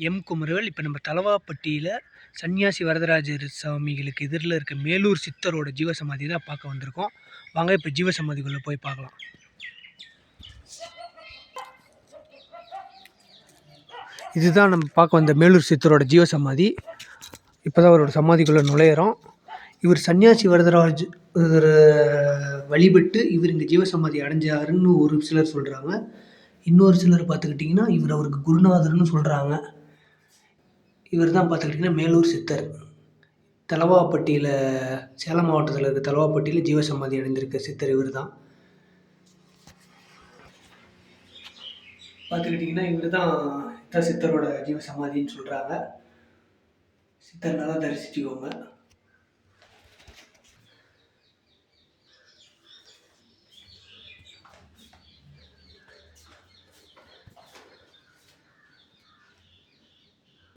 M Kumaravel. இப்போ நம்ம தலவாப்பட்டியில் சன்னியாசி வரதராஜர் சாமிகளுக்கு எதிரில் இருக்க மேலூர் சித்தரோட ஜீவசமாதி தான் பார்க்க வந்திருக்கோம். வாங்க இப்போ ஜீவசமாதிக்குள்ளே போய் பார்க்கலாம். இதுதான் நம்ம பார்க்க வந்த மேலூர் சித்தரோட ஜீவசமாதி. இப்போ தான் அவரோட சமாதிக்குள்ளே நுழையிறோம். இவர் சன்னியாசி வரதராஜ் வழிபட்டு இவர் இங்கே ஜீவசமாதி அடைஞ்சாருன்னு ஒரு சிலர் சொல்கிறாங்க. இன்னொரு சிலர் பார்த்துக்கிட்டிங்கன்னா இவர் அவருக்கு குருநாதர்னு சொல்கிறாங்க. இவர் தான் பார்த்துக்கிட்டிங்கன்னா மேலூர் சித்தர். தலவாப்பட்டியில் சேலம் மாவட்டத்தில் இருக்க தலவாப்பட்டியில் ஜீவசமாதி அடைந்திருக்க சித்தர் இவர் தான். பார்த்துக்கிட்டிங்கன்னா இவர் தான் சித்தரோட ஜீவசமாதின்னு சொல்கிறாங்க. சித்தர் நல்லா தரிசிச்சுக்கோங்க.